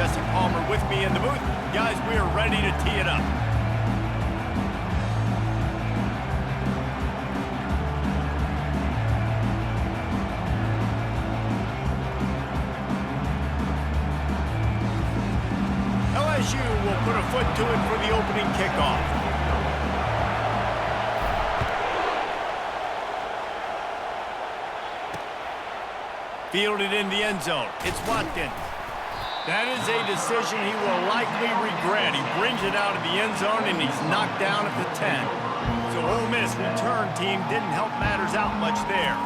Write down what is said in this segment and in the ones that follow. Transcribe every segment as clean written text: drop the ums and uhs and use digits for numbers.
Jesse Palmer with me in the booth. Guys, we are ready to tee it up. LSU will put a foot to it for the opening kickoff. Fielded in the end zone. It's Watkins. That is a decision he will likely regret. He brings it out of the end zone, and he's knocked down at the 10. So Ole Miss return team didn't help matters out much there.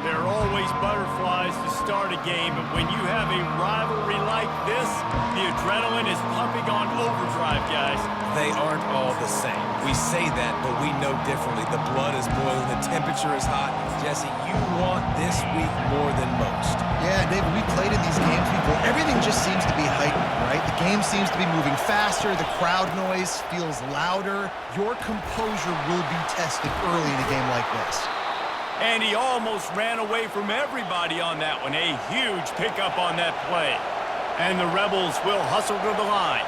There are always butterflies to start a game, but when you have a rivalry like this, the adrenaline is pumping on overdrive, guys. They aren't all the same. We say that, but we know differently. The blood is boiling. The temperature is hot. Jesse, you want this week more than most. Yeah, David, we played in these games before. Everything just seems to be heightened, right? The game seems to be moving faster. The crowd noise feels louder. Your composure will be tested early in a game like this. And he almost ran away from everybody on that one. A huge pickup on that play. And the Rebels will hustle to the line.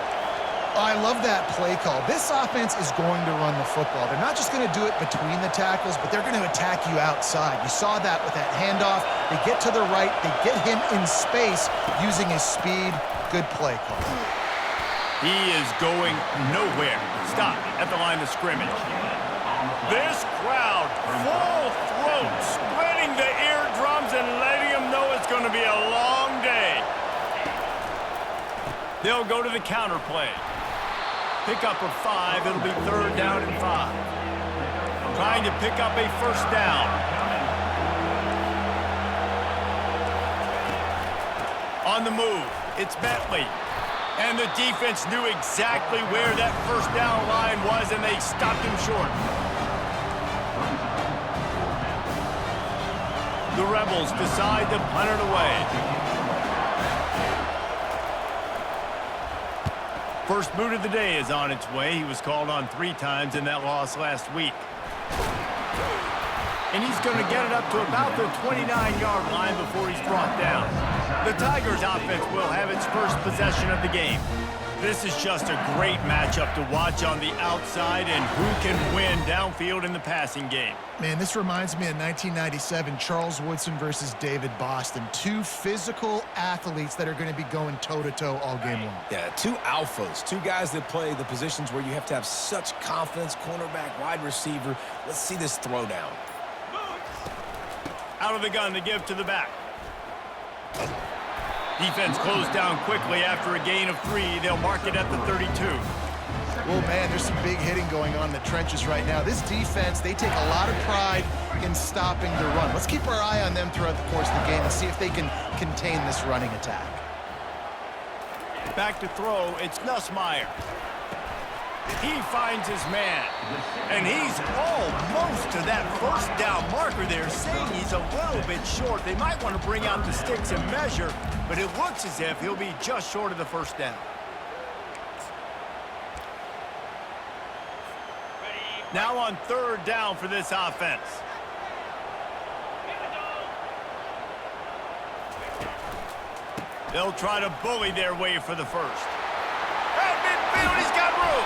I love that play call. This offense is going to run the football. They're not just going to do it between the tackles, but they're going to attack you outside. You saw that with that handoff. They get to the right. They get him in space using his speed. Good play call. He is going nowhere. Stop at the line of scrimmage. This crowd, full throat, splitting the eardrums and letting them know it's going to be a long day. They'll go to the counter play. Pick up a 5. It'll be 3rd down and 5. Trying to pick up a 1st down. On the move, it's Bentley. And the defense knew exactly where that 1st down line was, and they stopped him short. The Rebels decide to punt it away. First boot of the day is on its way. He was called on 3 times in that loss last week. And he's going to get it up to about the 29-yard line before he's brought down. The Tigers offense will have its first possession of the game. This is just a great matchup to watch on the outside, and who can win downfield in the passing game. Man, this reminds me of 1997, Charles Woodson versus David Boston. 2 physical athletes that are going to be going toe-to-toe all game long. Yeah, 2 alphas, 2 guys that play the positions where you have to have such confidence, cornerback, wide receiver. Let's see this throwdown. Out of the gun to give to the back. Defense closed down quickly after a gain of 3. They'll mark it at the 32. Well, man, there's some big hitting going on in the trenches right now. This defense, they take a lot of pride in stopping the run. Let's keep our eye on them throughout the course of the game and see if they can contain this running attack. Back to throw, it's Nussmeier. He finds his man, and he's almost to that 1st down marker there, saying he's a little bit short. They might want to bring out the sticks and measure, but it looks as if he'll be just short of the 1st down. Now on 3rd down for this offense. They'll try to bully their way for the 1st. At midfield, he's got room.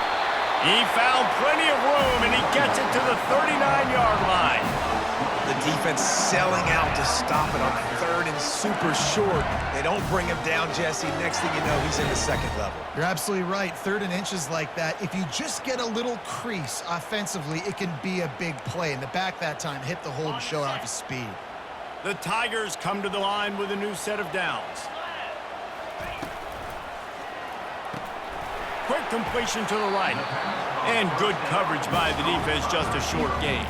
He found plenty of room, and he gets it to the 39-yard line. The defense selling out to stop it on 3rd and super short. They don't bring him down, Jesse. Next thing you know, he's in the 2nd level. You're absolutely right. 3rd and inches like that, if you just get a little crease offensively, it can be a big play. And the back that time hit the hole and showed off his speed. The Tigers come to the line with a new set of downs. Quick completion to the right. And good coverage by the defense, just a short gain.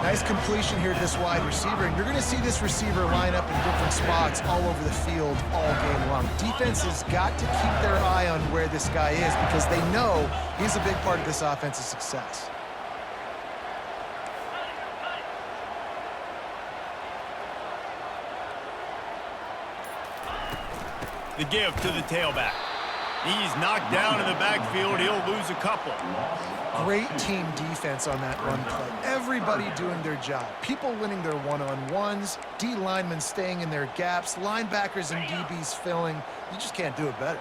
Nice completion here to this wide receiver, and you're going to see this receiver line up in different spots all over the field all game long. Defense has got to keep their eye on where this guy is because they know he's a big part of this offense's success. The give to the tailback. He's knocked down in the backfield. He'll lose a couple. Great team defense on that run play. Everybody doing their job. People winning their one-on-ones, D linemen staying in their gaps, linebackers and DBs filling. You just can't do it better.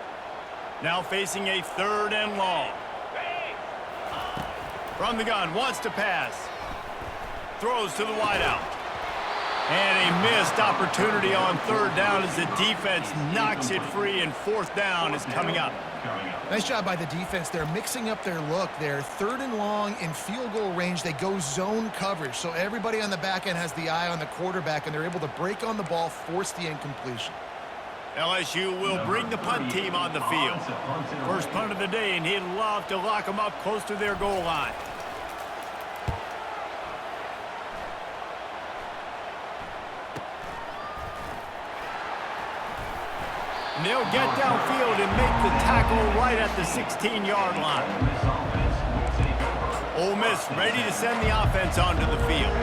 Now facing a 3rd and long. From the gun, wants to pass. Throws to the wideout. And a missed opportunity on 3rd down as the defense knocks it free, and 4th down is coming up. Nice job by the defense. They're mixing up their look. They're 3rd and long in field goal range. They go zone coverage, so everybody on the back end has the eye on the quarterback, and they're able to break on the ball, force the incompletion. LSU will bring the punt team on the field. First punt of the day, and he'd love to lock them up close to their goal line. And they'll get downfield and make the tackle right at the 16-yard line. Ole Miss ready to send the offense onto the field.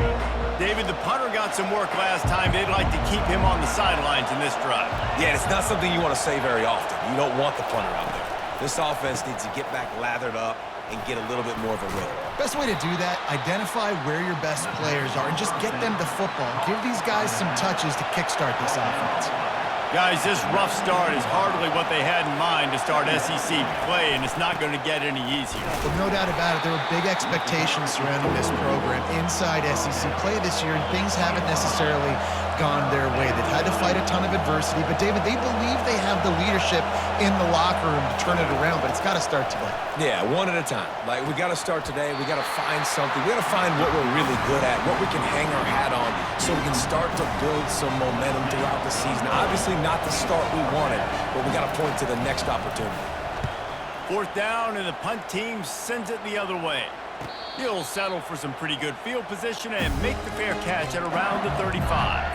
David, the punter got some work last time. They'd like to keep him on the sidelines in this drive. Yeah, it's not something you want to say very often. You don't want the punter out there. This offense needs to get back lathered up and get a little bit more of a rhythm. Best way to do that, identify where your best players are and just get them the football. Give these guys some touches to kickstart this offense. Guys, this rough start is hardly what they had in mind to start SEC play, and it's not going to get any easier. Well, no doubt about it, there were big expectations surrounding this program inside SEC play this year, and things haven't necessarily gone their way. They've had to fight a ton of adversity, but David, they believe they have the leadership in the locker room to turn it around, but it's got to start today. Yeah, one at a time. Like, we got to start today. We got to find something. We got to find what we're really good at, what we can hang our hat on, so we can start to build some momentum throughout the season. Obviously, not the start we wanted, but we got to point to the next opportunity. 4th down, and the punt team sends it the other way. He'll settle for some pretty good field position and make the fair catch at around the 35.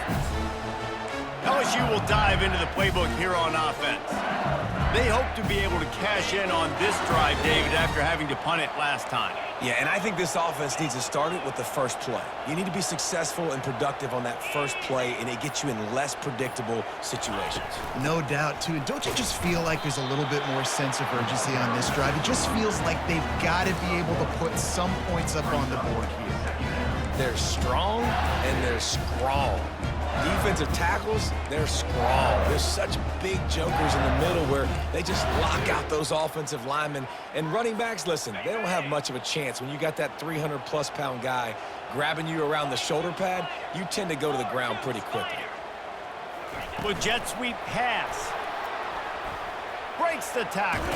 LSU will dive into the playbook here on offense. They hope to be able to cash in on this drive, David, after having to punt it last time. Yeah, and I think this offense needs to start it with the first play. You need to be successful and productive on that first play, and it gets you in less predictable situations. No doubt, too. And don't you just feel like there's a little bit more sense of urgency on this drive? It just feels like they've got to be able to put some points up on the board here. They're strong, and they're strong. Defensive tackles, they're strong. There's such big jokers in the middle where they just lock out those offensive linemen. And running backs, listen, they don't have much of a chance. When you got that 300-plus pound guy grabbing you around the shoulder pad, you tend to go to the ground pretty quickly. With jet sweep pass. Breaks the tackle.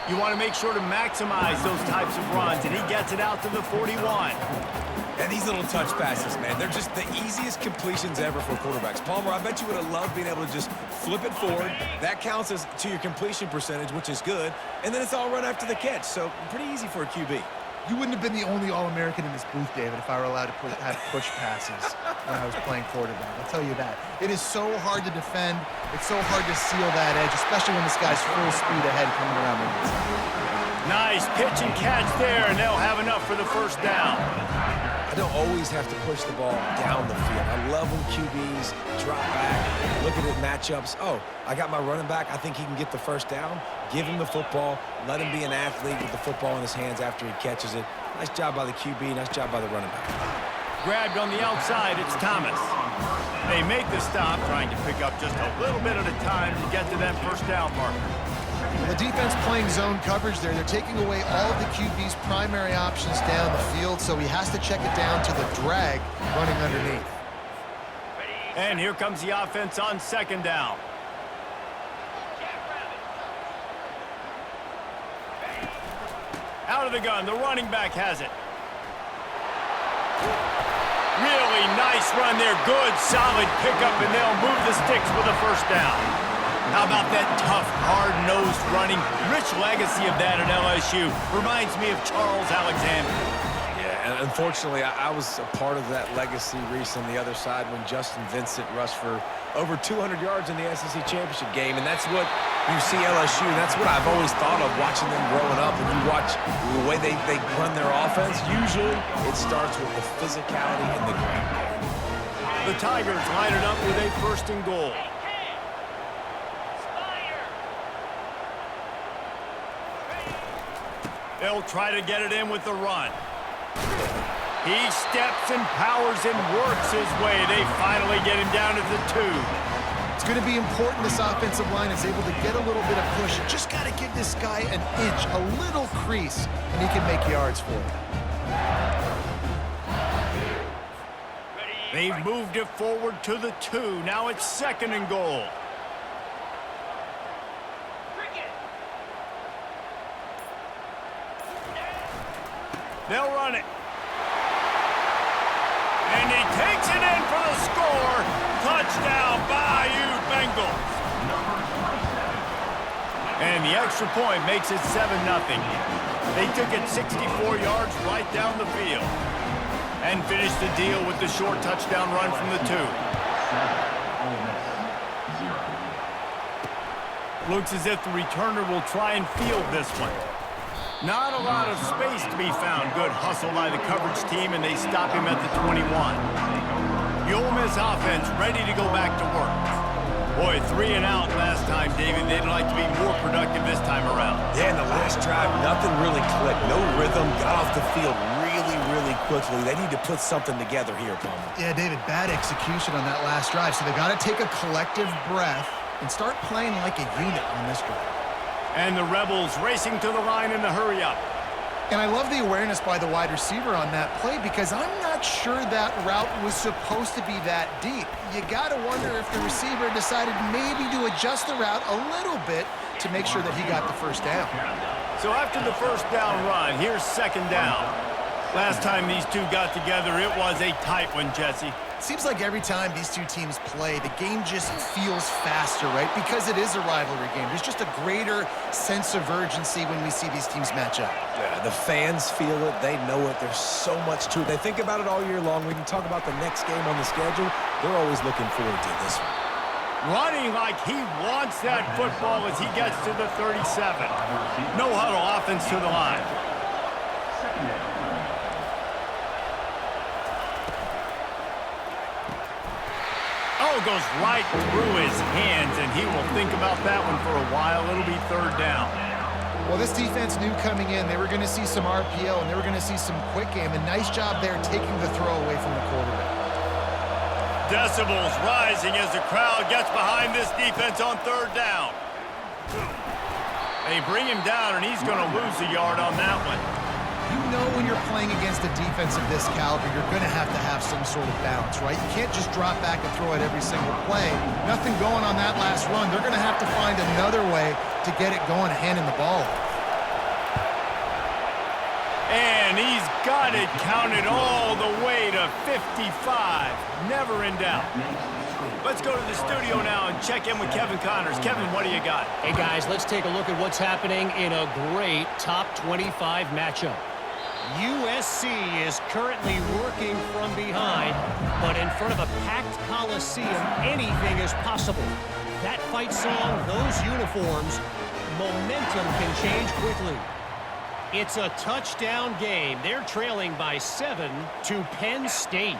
You want to make sure to maximize those types of runs, and he gets it out to the 41. And these little touch passes, man, they're just the easiest completions ever for quarterbacks. Palmer, I bet you would have loved being able to just flip it forward. That counts as to your completion percentage, which is good. And then it's all run after the catch, so pretty easy for a QB. You wouldn't have been the only All-American in this booth, David, if I were allowed to have push passes when I was playing quarterback. I'll tell you that. It is so hard to defend. It's so hard to seal that edge, especially when this guy's full speed ahead coming around the inside. Nice pitch and catch there, and they'll have enough for the 1st down. I don't always have to push the ball down the field. I love when QBs drop back, looking at matchups. Oh, I got my running back. I think he can get the 1st down. Give him the football. Let him be an athlete with the football in his hands after he catches it. Nice job by the QB. Nice job by the running back. Grabbed on the outside, it's Thomas. They make the stop, trying to pick up just a little bit at a time to get to that 1st down marker. The defense playing zone coverage there. They're taking away all of the QB's primary options down the field, so he has to check it down to the drag running underneath. And here comes the offense on 2nd down. Out of the gun, the running back has it. Really nice run there. Good, solid pickup, and they'll move the sticks with a 1st down. How about that tough, hard-nosed running? Rich legacy of that at LSU. Reminds me of Charles Alexander. Yeah, and unfortunately, I was a part of that legacy, Reese, on the other side when Justin Vincent rushed for over 200 yards in the SEC championship game. And that's what you see LSU. That's what I've always thought of watching them growing up. And you watch the way they run their offense, usually it starts with the physicality in the ground game. The Tigers line it up with a 1st and goal. They'll try to get it in with the run. He steps and powers and works his way. They finally get him down to the 2. It's going to be important this offensive line is able to get a little bit of push. You just got to give this guy an inch, a little crease, and he can make yards for it. They've moved it forward to the 2. Now it's 2nd and goal. They'll run it. And he takes it in for the score. Touchdown, Bayou Bengals. And the extra point makes it 7-0. They took it 64 yards right down the field. And finished the deal with the short touchdown run from the 2. Looks as if the returner will try and field this one. Not a lot of space to be found. Good hustle by the coverage team, and they stop him at the 21. The Ole Miss offense ready to go back to work. Boy, 3 and out last time, David. They'd like to be more productive this time around. Yeah, in the last drive, nothing really clicked. No rhythm, got off the field really quickly. They need to put something together here, Palmer. Yeah, David, bad execution on that last drive, so they got to take a collective breath and start playing like a unit on this drive. And the Rebels racing to the line in the hurry-up. And I love the awareness by the wide receiver on that play because I'm not sure that route was supposed to be that deep. You got to wonder if the receiver decided maybe to adjust the route a little bit to make sure that he got the first down. So after the first down run, here's 2nd down. Last time these two got together, it was a tight one, Jesse. Seems like every time these two teams play, the game just feels faster, right? Because it is a rivalry game. There's just a greater sense of urgency when we see these teams match up. Yeah, the fans feel it. They know it. There's so much to it. They think about it all year long. We can talk about the next game on the schedule. They're always looking forward to this one. Running like he wants that football as he gets to the 37. No huddle offense to the line. Oh, goes right through his hands, and he will think about that one for a while. It'll be 3rd down. Well, this defense knew coming in they were going to see some RPO and they were going to see some quick game. A nice job there taking the throw away from the quarterback. Decibels rising as the crowd gets behind this defense on 3rd down. They bring him down, and he's going to lose a yard on that one. You know when you're playing against a defense of this caliber, you're going to have some sort of balance, right? You can't just drop back and throw it every single play. Nothing going on that last run. They're going to have to find another way to get it going, handing the ball. And he's got it counted all the way to 55. Never in doubt. Let's go to the studio now and check in with Kevin Connors. Kevin, what do you got? Hey, guys, let's take a look at what's happening in a great top 25 matchup. USC is currently working from behind, but in front of a packed Coliseum, anything is possible. That fight song, those uniforms, momentum can change quickly. It's a touchdown game. They're trailing by 7 to Penn State.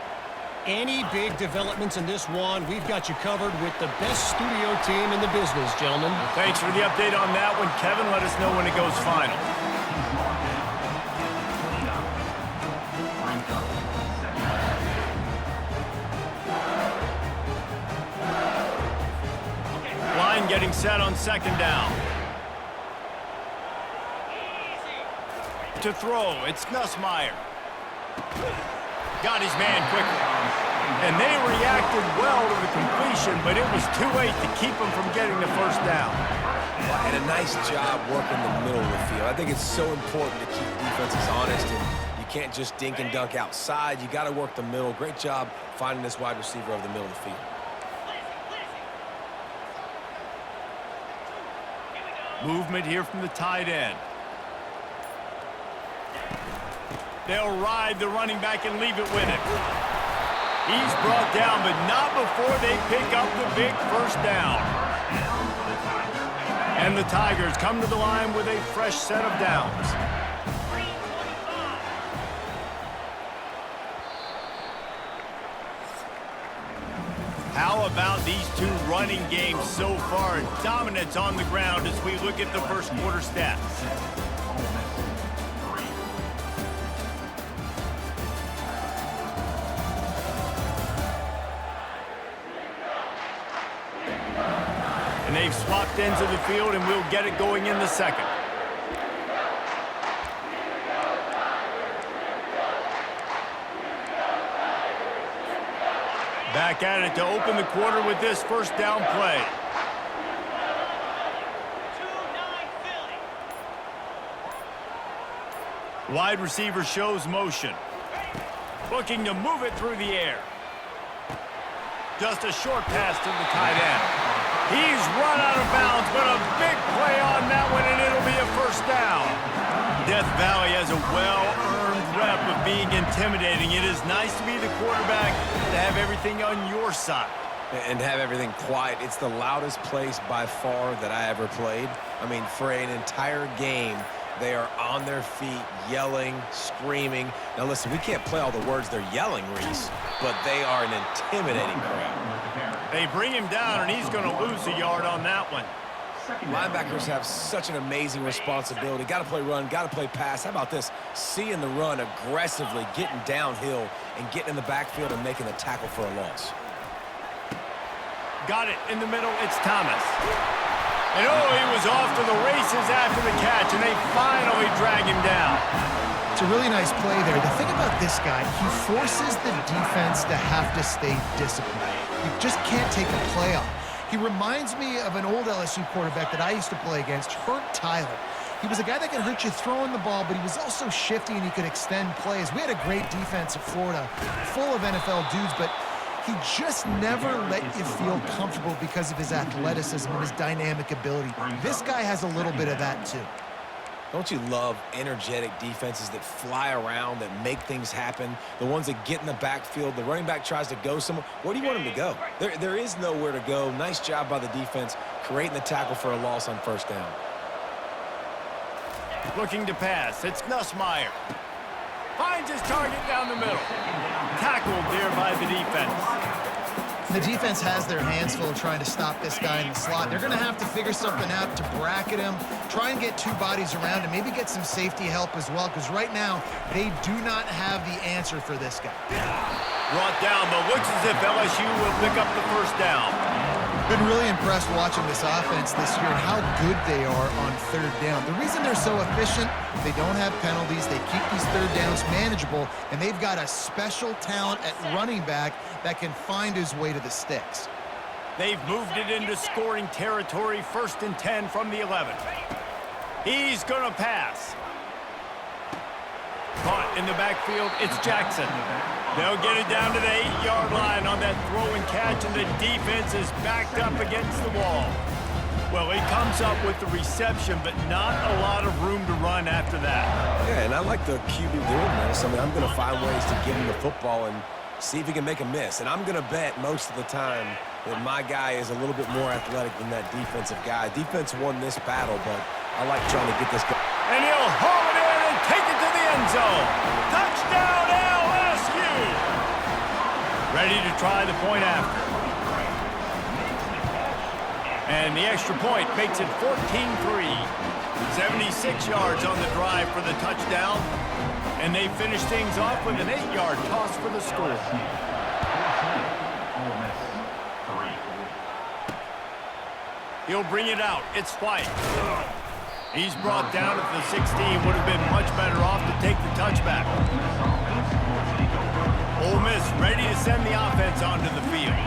Any big developments in this one, we've got you covered with the best studio team in the business, gentlemen. Thanks for the update on that one, Kevin. Let us know when it goes final. Line getting set on 2nd down. To throw, it's Nussmeier. Got his man quickly. And they reacted well to the completion, but it was too late to keep him from getting the first down. And a nice job working the middle of the field. I think it's so important to keep defenses honest, and you can't just dink and dunk outside. You got to work the middle. Great job finding this wide receiver over the middle of the field. Movement here from the tight end. They'll ride the running back and leave it with him. He's brought down, but not before they pick up the big first down. And the Tigers come to the line with a fresh set of downs. How about these two running games so far? Dominance on the ground as we look at the first quarter stats. swapped ends of the field, and we'll get it going in the second. Back at it to open the quarter with this first down play. Wide receiver shows motion. Looking to move it through the air. Just a short pass to the tight end. He's run out of bounds, but a big play on that one, and it'll be a first down. Death Valley has a well-earned rep of being intimidating. It is nice to be the quarterback, to have everything on your side. And have everything quiet. It's the loudest place by far that I ever played. I mean, for an entire game, they are on their feet, yelling, screaming. Now, listen, we can't play all the words they're yelling, Reese, but they are an intimidating crowd. They bring him down, and he's going to lose a yard on that one. Linebackers have such an amazing responsibility. Got to play run, got to play pass. How about this? Seeing the run aggressively, getting downhill, and getting in the backfield and making the tackle for a loss. Got it in the middle. It's Thomas. And oh, he was off to the races after the catch, and they finally drag him down. It's a really nice play there. The thing about this guy, he forces the defense to have to stay disciplined. You just can't take a play off. He reminds me of an old LSU quarterback that I used to play against, Hurt Tyler. He was a guy that could hurt you throwing the ball, but he was also shifty and he could extend plays. We had a great defense at Florida, full of NFL dudes, but he just never let you feel comfortable because of his athleticism and his dynamic ability. This guy has a little bit of that too. Don't you love energetic defenses that fly around, that make things happen? The ones that get in the backfield, the running back tries to go somewhere. Where do you want him to go? There is nowhere to go. Nice job by the defense, creating the tackle for a loss on first down. Looking to pass. It's Nussmeier. Finds his target down the middle. Tackled there by the defense. The defense has their hands full trying to stop this guy in the slot. They're going to have to figure something out to bracket him, try and get two bodies around him, maybe get some safety help as well, because right now they do not have the answer for this guy. Brought down, but looks as if LSU will pick up the first down. Been really impressed watching this offense this year and how good they are on third down. The reason they're so efficient, they don't have penalties, they keep these third downs manageable, and they've got a special talent at running back that can find his way to the sticks. They've moved it into scoring territory, 1st and 10 from the 11. He's going to pass. Caught in the backfield, it's Jackson. They'll get it down to the 8-yard line on that throw and catch, and the defense is backed up against the wall. Well, he comes up with the reception, but not a lot of room to run after that. Yeah, and I like the QB doing this. I mean, I'm going to find ways to give him the football and see if he can make a miss. And I'm going to bet most of the time that my guy is a little bit more athletic than that defensive guy. Defense won this battle, but I like trying to get this guy. And he'll haul it in and take it to the end zone. Touchdown, LSU! Ready to try the point after. And the extra point makes it 14-3. 76 yards on the drive for the touchdown. And they finish things off with an 8-yard toss for the score. He'll bring it out. It's White. He's brought down at the 16. Would have been much better off to take the touchback. Ole Miss ready to send the offense onto the field.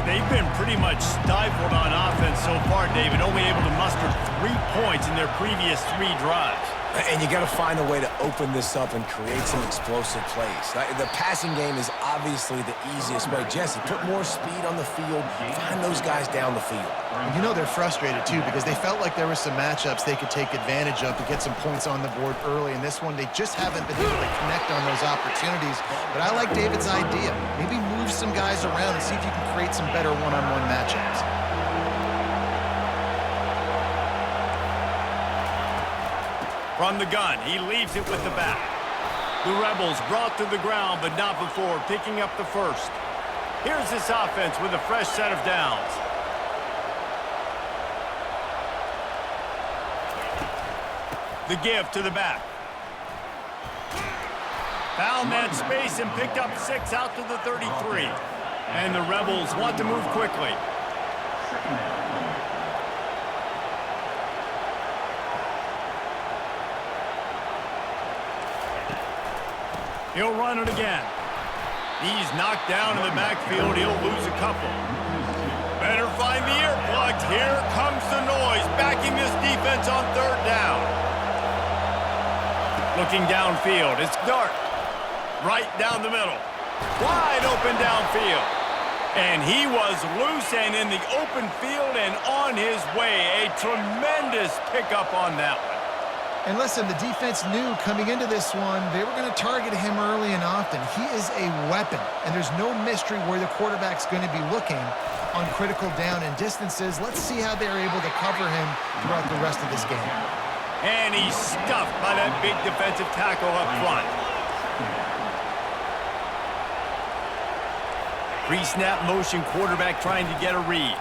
They've been pretty much stifled on offense so far, David, only able to muster 3 points in their previous 3 drives. And you got to find a way to open this up and create some explosive plays. The passing game is obviously the easiest way. Jesse, put more speed on the field. Find those guys down the field. You know they're frustrated, too, because they felt like there were some matchups they could take advantage of to get some points on the board early. In this one, they just haven't been able to connect on those opportunities. But I like David's idea. Maybe move some guys around and see if you can create some better one-on-one matchups. From the gun, he leaves it with the back. The Rebels brought to the ground, but not before picking up the first. Here's this offense with a fresh set of downs. The give to the back. Found that space and picked up 6 out to the 33. And the Rebels want to move quickly. He'll run it again. He's knocked down in the backfield. He'll lose a couple. Better find the earplugs. Here comes the noise, backing this defense on third down. Looking downfield. It's Dart. Right down the middle. Wide open downfield. And he was loose and in the open field and on his way. A tremendous pickup on that one. And listen, the defense knew coming into this one, they were going to target him early and often. He is a weapon, and there's no mystery where the quarterback's going to be looking on critical down and distances. Let's see how they're able to cover him throughout the rest of this game. And he's stuffed by that big defensive tackle up front. Pre-snap motion, quarterback trying to get a read.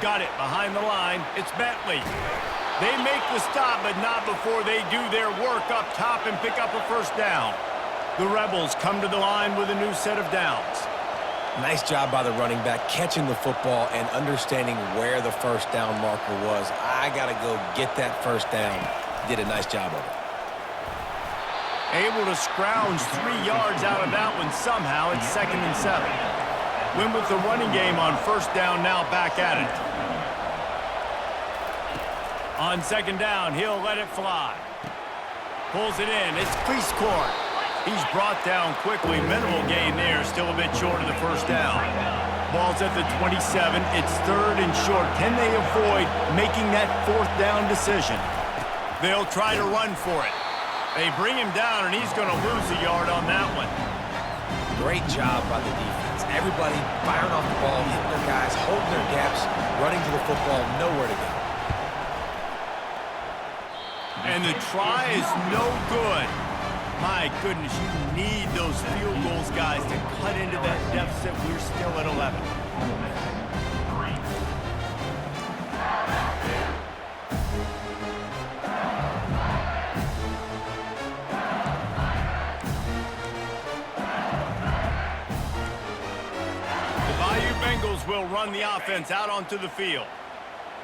Got it behind the line. It's Bentley. They make the stop, but not before they do their work up top and pick up a first down. The Rebels come to the line with a new set of downs. Nice job by the running back, catching the football and understanding where the first down marker was. I got to go get that first down. Did a nice job of it. Able to scrounge 3 yards out of that one somehow. It's 2nd and 7. Win with the running game on first down, now back at it. On 2nd down, he'll let it fly. Pulls it in. It's Cleese-Court. He's brought down quickly. Minimal gain there. Still a bit short of the first down. Ball's at the 27. It's 3rd and short. Can they avoid making that 4th down decision? They'll try to run for it. They bring him down, and he's going to lose a yard on that one. Great job by the defense. Everybody firing off the ball, hitting their guys, holding their gaps, running to the football, nowhere to go. And the try is no good. My goodness, you need those field goals, guys, to cut into that deficit. We're still at 11. The Bayou Bengals will run the offense out onto the field.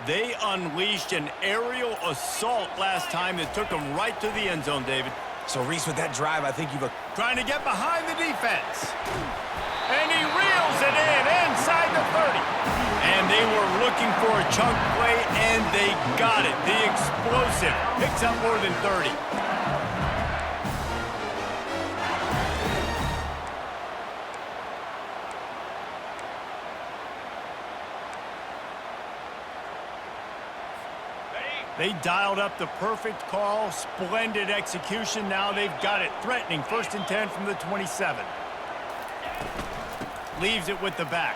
They unleashed an aerial assault last time that took them right to the end zone, David. So, Reese, with that drive, I think you've... Trying to get behind the defense. And he reels it in inside the 30. And they were looking for a chunk play, and they got it. The explosive picks up more than 30. They dialed up the perfect call, splendid execution. Now they've got it threatening. 1st and 10 from the 27. Leaves it with the back.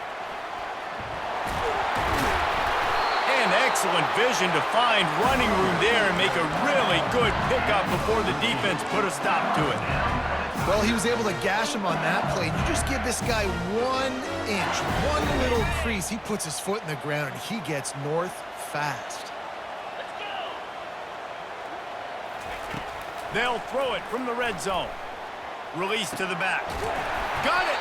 And excellent vision to find running room there and make a really good pickup before the defense put a stop to it. Well, he was able to gash him on that play. You just give this guy 1 inch, one little crease. He puts his foot in the ground, and he gets north fast. They'll throw it from the red zone. Release to the back. Got it!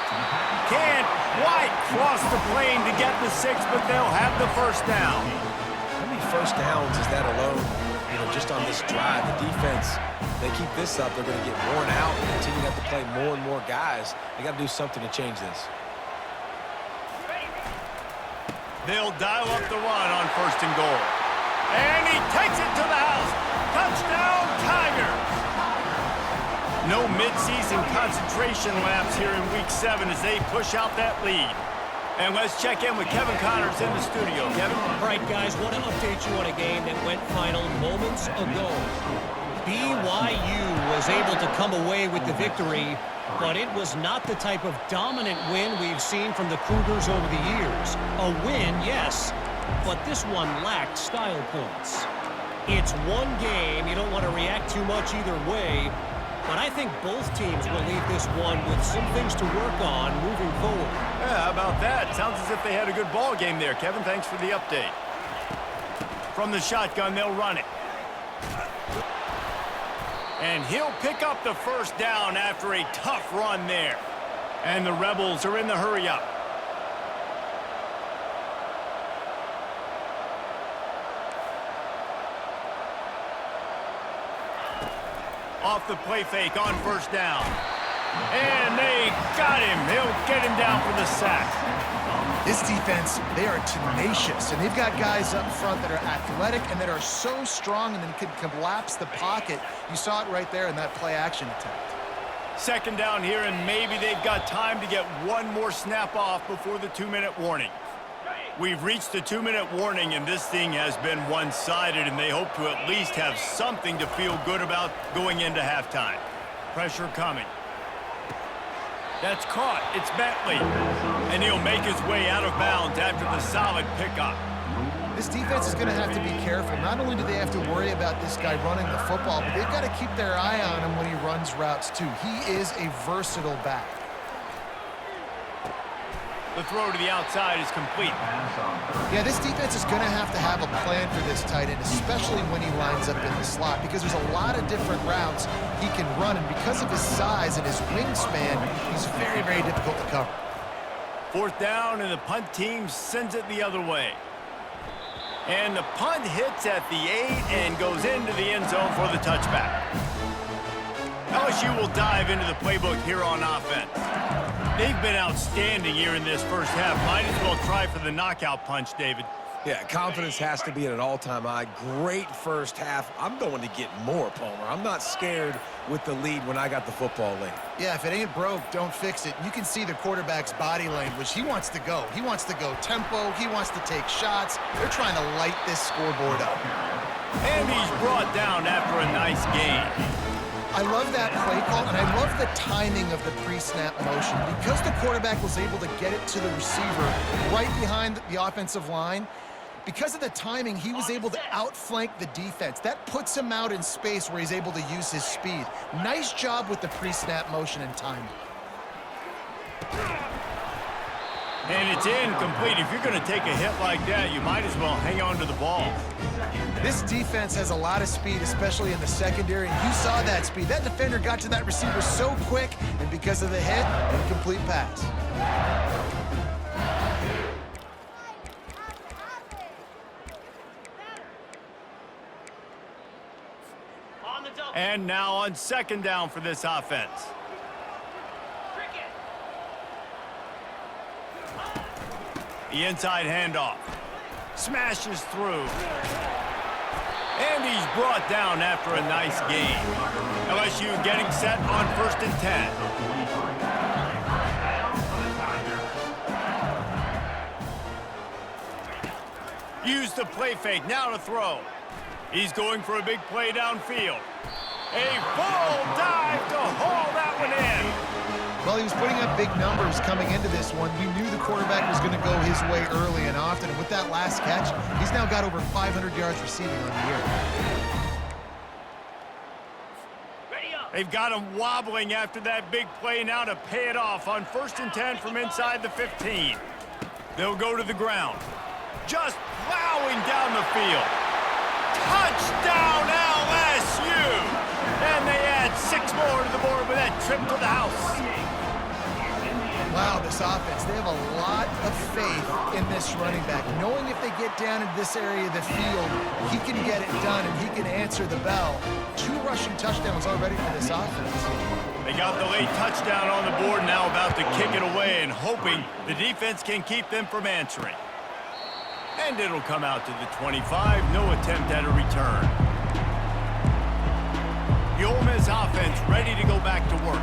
Can't quite cross the plane to get the 6, but they'll have the first down. How many first downs is that alone, just on this drive? The defense, they keep this up, they're going to get worn out and continue to have to play more and more guys. They got to do something to change this. They'll dial up the run on 1st and goal. And he takes it to the house. Touchdown, Tigers! No midseason concentration laps here in Week 7 as they push out that lead. And let's check in with Kevin Connors in the studio. Kevin? All right, guys, want to update you on a game that went final moments ago. BYU was able to come away with the victory, but it was not the type of dominant win we've seen from the Cougars over the years. A win, yes, but this one lacked style points. It's one game. You don't want to react too much either way, but I think both teams will leave this one with some things to work on moving forward. Yeah, how about that? Sounds as if they had a good ball game there, Kevin. Thanks for the update. From the shotgun, they'll run it. And he'll pick up the first down after a tough run there. And the Rebels are in the hurry-up. Off the play fake on first down. And they got him. He'll get him down for the sack. This defense, they are tenacious, and they've got guys up front that are athletic and that are so strong and then can collapse the pocket. You saw it right there in that play-action attempt. Second down here, and maybe they've got time to get one more snap off before the 2-minute warning. We've reached the 2-minute warning, and this thing has been one-sided, and they hope to at least have something to feel good about going into halftime. Pressure coming. That's caught. It's Bentley. And he'll make his way out of bounds after the solid pickup. This defense is going to have to be careful. Not only do they have to worry about this guy running the football, but they've got to keep their eye on him when he runs routes, too. He is a versatile back. The throw to the outside is complete. Yeah, this defense is going to have a plan for this tight end, especially when he lines up in the slot, because there's a lot of different routes he can run, and because of his size and his wingspan, he's very, very difficult to cover. Fourth down, and the punt team sends it the other way. And the punt hits at the 8 and goes into the end zone for the touchback. LSU will dive into the playbook here on offense. They've been outstanding here in this first half. Might as well try for the knockout punch, David. Yeah, confidence has to be at an all-time high. Great first half. I'm going to get more, Palmer. I'm not scared with the lead when I got the football late. Yeah, if it ain't broke, don't fix it. You can see the quarterback's body language. He wants to go. He wants to go tempo. He wants to take shots. They're trying to light this scoreboard up. And he's brought down after a nice gain. I love that play call, and I love the timing of the pre-snap motion. Because the quarterback was able to get it to the receiver right behind the offensive line, because of the timing, he was able to outflank the defense. That puts him out in space where he's able to use his speed. Nice job with the pre-snap motion and timing. And it's incomplete. If you're going to take a hit like that, you might as well hang on to the ball. This defense has a lot of speed, especially in the secondary, and you saw that speed. That defender got to that receiver so quick, and because of the hit, incomplete pass. And now on second down for this offense. The inside handoff. Smashes through. And he's brought down after a nice gain. LSU getting set on 1st and 10. Use the play fake, now to throw. He's going for a big play downfield. A full dive to haul that one in. Well, he was putting up big numbers coming into this one. We knew the quarterback was going to go his way early and often, and with that last catch, he's now got over 500 yards receiving on the year. They've got him wobbling after that big play now to pay it off on 1st and 10 from inside the 15. They'll go to the ground. Just plowing down the field. Touchdown LSU! And they add 6 more to the board with that trip to the house. Wow, this offense, they have a lot of faith in this running back. Knowing if they get down into this area of the field, he can get it done and he can answer the bell. 2 rushing touchdowns already for this offense. They got the late touchdown on the board, now about to kick it away and hoping the defense can keep them from answering. And it'll come out to the 25, no attempt at a return. The Ole Miss offense ready to go back to work.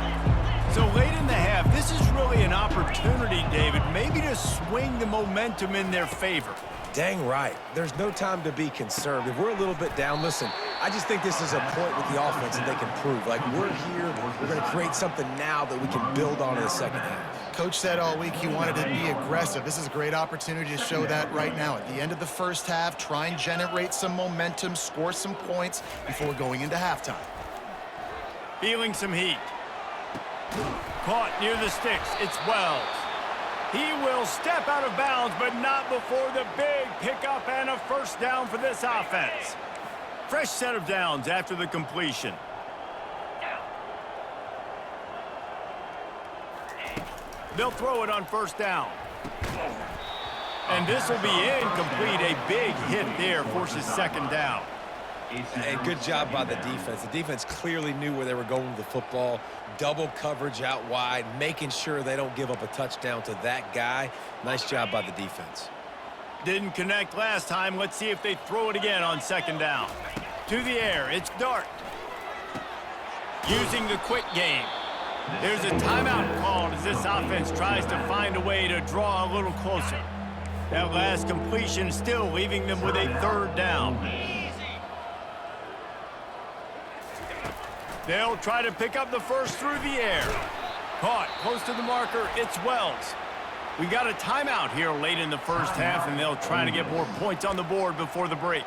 So late in the half, this is really an opportunity, David, maybe to swing the momentum in their favor. Dang right. There's no time to be concerned. If we're a little bit down, listen, I just think this is a point with the offense that they can prove. Like, we're here, we're going to create something now that we can build on in the second half. Coach said all week he wanted to be aggressive. This is a great opportunity to show that right now. At the end of the first half, try and generate some momentum, score some points before going into halftime. Feeling some heat. Caught near the sticks. It's Wells. He will step out of bounds, but not before the big pickup and a first down for this offense. Fresh set of downs after the completion. They'll throw it on first down. And this will be incomplete. A big hit there forces second down. And good job by the defense. The defense clearly knew where they were going with the football. Double coverage out wide, making sure they don't give up a touchdown to that guy. Nice job by the defense. Didn't connect last time. Let's see if they throw it again on second down. To the air, it's Dart. Using the quick game. There's a timeout called as this offense tries to find a way to draw a little closer. That last completion still leaving them with a third down. They'll try to pick up the first through the air. Caught close to the marker, it's Wells. We got a timeout here late in the first half, and they'll try to get more points on the board before the break.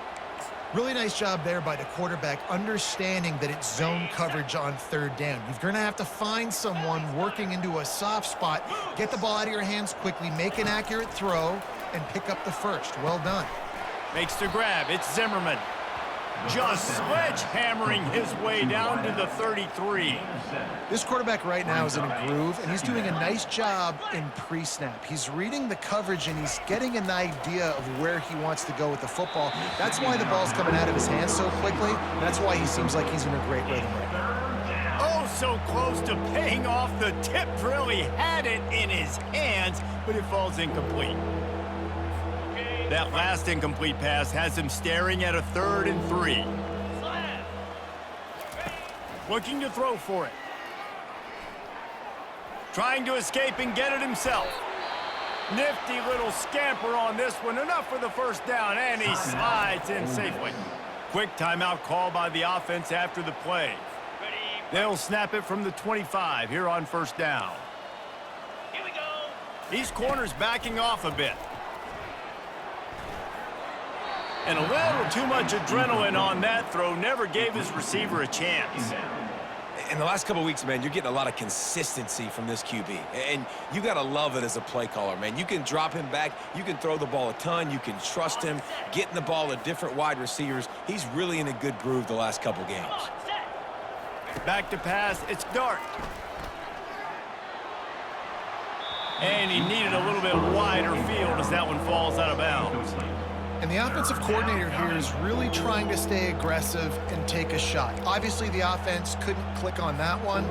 Really nice job there by the quarterback, understanding that it's zone coverage on third down. You're going to have to find someone working into a soft spot, get the ball out of your hands quickly, make an accurate throw, and pick up the first. Well done. Makes the grab. It's Zimmerman. Just sledgehammering his way down to the 33. This quarterback right now is in a groove, and he's doing a nice job in pre-snap. He's reading the coverage, and he's getting an idea of where he wants to go with the football. That's why the ball's coming out of his hands so quickly. That's why he seems like he's in a great rhythm right now. Oh, so close to paying off the tip drill. He had it in his hands, but it falls incomplete. That last incomplete pass has him staring at a 3rd and 3. Looking to throw for it. Trying to escape and get it himself. Nifty little scamper on this one. Enough for the first down, and he slides in safely. Quick timeout call by the offense after the play. They'll snap it from the 25 here on first down. Here we go. These corners backing off a bit. And a little too much adrenaline on that throw. Never gave his receiver a chance. In the last couple of weeks, man, you're getting a lot of consistency from this QB. And you got to love it as a play caller, man. You can drop him back. You can throw the ball a ton. You can trust him, getting the ball to different wide receivers. He's really in a good groove the last couple games. Back to pass. It's Dart. And he needed a little bit wider field as that one falls out of bounds. And the offensive coordinator here is really trying to stay aggressive and take a shot. Obviously, the offense couldn't click on that one.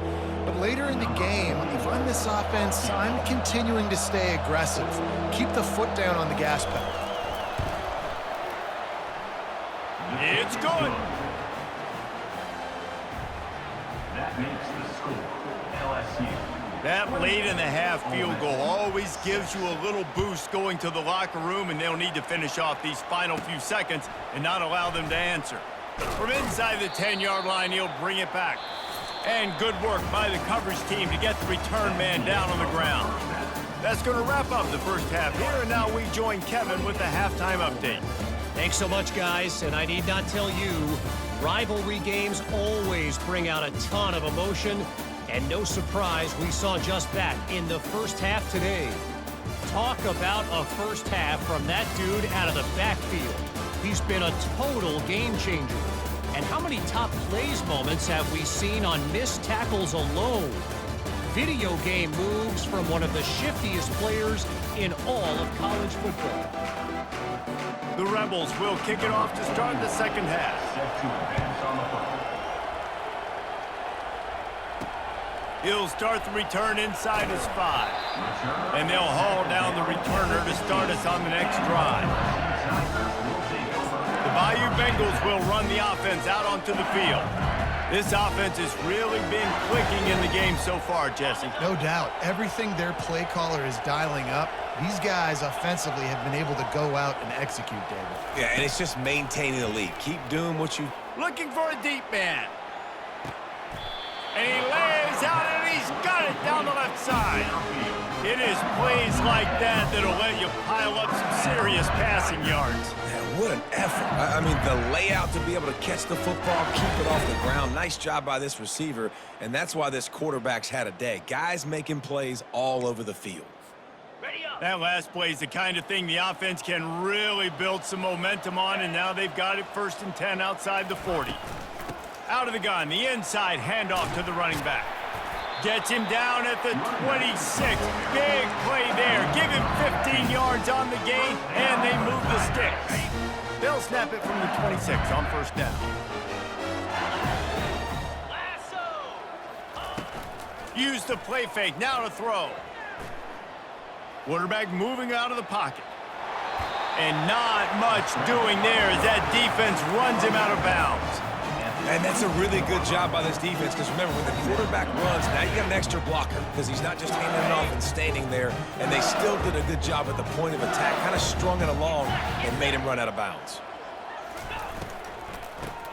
But later in the game, if I'm this offense, I'm continuing to stay aggressive. Keep the foot down on the gas pedal. It's good. That makes the score LSU. That late in the half field goal always gives you a little boost going to the locker room, and they'll need to finish off these final few seconds and not allow them to answer. From inside the 10-yard line, he'll bring it back. And good work by the coverage team to get the return man down on the ground. That's going to wrap up the first half here, and now we join Kevin with the halftime update. Thanks so much, guys, and I need not tell you, rivalry games always bring out a ton of emotion. And no surprise, we saw just that in the first half today. Talk about a first half from that dude out of the backfield. He's been a total game changer. And how many top plays moments have we seen on missed tackles alone? Video game moves from one of the shiftiest players in all of college football. The Rebels will kick it off to start the second half. He'll start the return inside his 5. And they'll haul down the returner to start us on the next drive. The Bayou Bengals will run the offense out onto the field. This offense has really been clicking in the game so far, Jesse. No doubt. Everything their play caller is dialing up, these guys offensively have been able to go out and execute, David. Yeah, and it's just maintaining the lead. Keep doing what you... Looking for a deep man. And he lays out, and he's got it down the left side. It is plays like that that'll let you pile up some serious passing yards. Man, what an effort. I mean, the layout to be able to catch the football, keep it off the ground. Nice job by this receiver, and that's why this quarterback's had a day. Guys making plays all over the field. That last play is the kind of thing the offense can really build some momentum on, and now they've got it 1st and 10 outside the 40. Out of the gun, the inside handoff to the running back. Gets him down at the 26. Big play there. Give him 15 yards on the gain, and they move the sticks. They'll snap it from the 26 on first down. Use the play fake, now to throw. Quarterback moving out of the pocket. And not much doing there as that defense runs him out of bounds. And that's a really good job by this defense because remember, when the quarterback runs, now you got an extra blocker because he's not just handing it off and standing there. And they still did a good job at the point of attack, kind of strung it along and made him run out of bounds.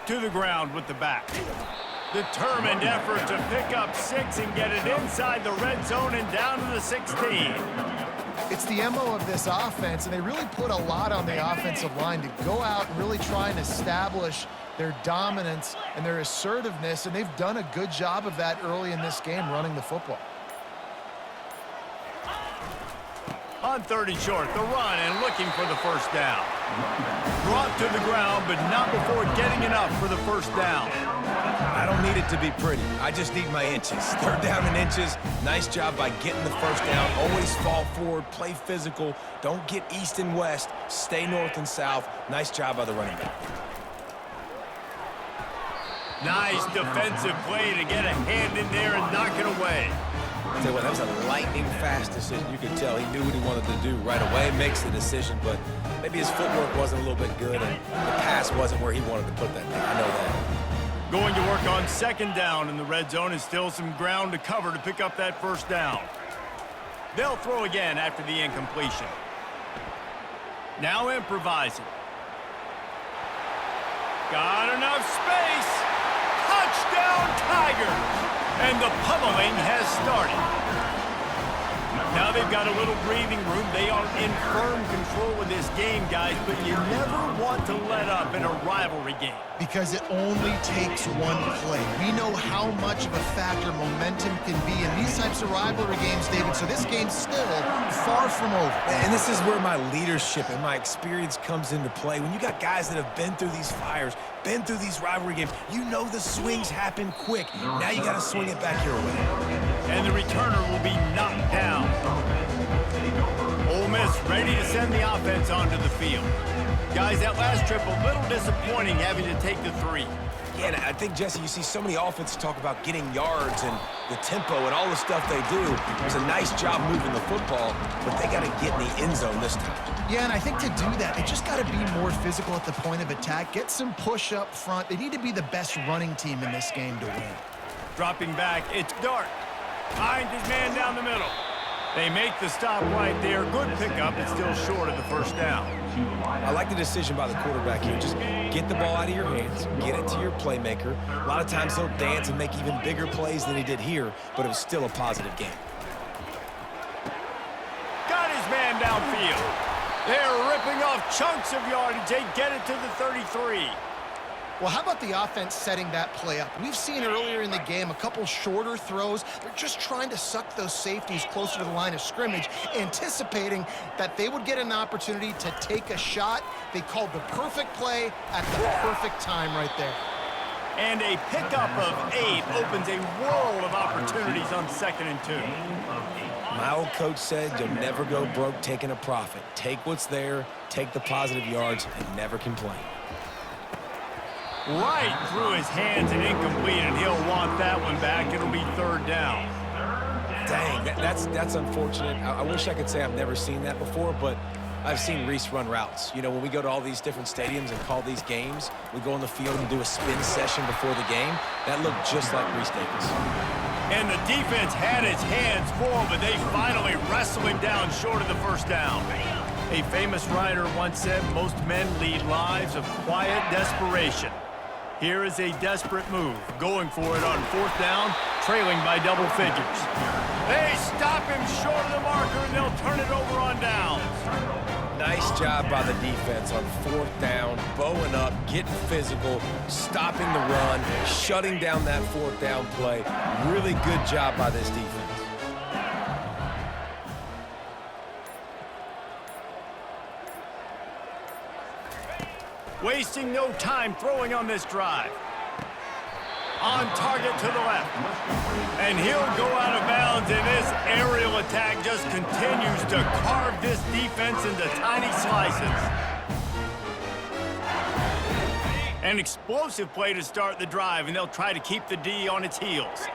To the ground with the back. Determined effort to pick up 6 and get it inside the red zone and down to the 16. It's the MO of this offense, and they really put a lot on the offensive line to go out and really try and establish their dominance and their assertiveness, and they've done a good job of that early in this game running the football. On 3rd and short, the run and looking for the first down. Brought to the ground, but not before getting enough for the first down. I don't need it to be pretty. I just need my inches. 3rd down in inches. Nice job by getting the first down. Always fall forward, play physical. Don't get east and west. Stay north and south. Nice job by the running back. Nice defensive play to get a hand in there and knock it away. I'll tell you what, that was a lightning-fast decision. You could tell he knew what he wanted to do right away, makes the decision, but maybe his footwork wasn't a little bit good, and the pass wasn't where he wanted to put that thing. I know that. Going to work on 2nd down in the red zone, and still some ground to cover to pick up that first down. They'll throw again after the incompletion. Now improvising. Got enough space. Touchdown, Tigers! And the pummeling has started. Now they've got a little breathing room. They are in firm control of this game, guys, but you never want to let up in a rivalry game. Because it only takes one play. We know how much of a factor momentum can be in these types of rivalry games, David, so this game's still far from over. And this is where my leadership and my experience comes into play. When you got guys that have been through these fires, been through these rivalry games, you know the swings happen quick. Now you got to swing it back your way. And the returner will be knocked down. Ole Miss ready to send the offense onto the field. Guys, that last trip a little disappointing having to take the 3. Yeah, and I think, Jesse, you see so many offenses talk about getting yards and the tempo and all the stuff they do. It was a nice job moving the football, but they got to get in the end zone this time. Yeah, and I think to do that, they just got to be more physical at the point of attack, get some push up front. They need to be the best running team in this game to win. Dropping back, it's Dart. Finds his man down the middle. They make the stop right there. Good pickup, but still short of the first down. I like the decision by the quarterback here. Just get the ball out of your hands, get it to your playmaker. A lot of times he'll dance and make even bigger plays than he did here, but it was still a positive game. Got his man downfield. They're ripping off chunks of yardage. They get it to the 33. Well, how about the offense setting that play up? We've seen earlier in the game a couple shorter throws. They're just trying to suck those safeties closer to the line of scrimmage, anticipating that they would get an opportunity to take a shot. They called the perfect play at the perfect time right there. And a pickup of 8 opens a world of opportunities on 2nd and 2. My old coach said you'll never go broke taking a profit. Take what's there, take the positive yards, and never complain. Right through his hands and incomplete, and he'll want that one back. It'll be 3rd down. Dang, that's unfortunate. I wish I could say I've never seen that before, but I've seen Reese run routes. You know, when we go to all these different stadiums and call these games, we go on the field and do a spin session before the game. That looked just like Reese Davis. And the defense had its hands full, but they finally wrestle him down short of the first down. A famous writer once said, most men lead lives of quiet desperation. Here is a desperate move, going for it on 4th down, trailing by double figures. They stop him short of the marker, and they'll turn it over on downs. Nice job by the defense on 4th down, bowing up, getting physical, stopping the run, shutting down that 4th down play. Really good job by this defense. Wasting no time throwing on this drive. On target to the left. And he'll go out of bounds, and this aerial attack just continues to carve this defense into tiny slices. An explosive play to start the drive, and they'll try to keep the D on its heels.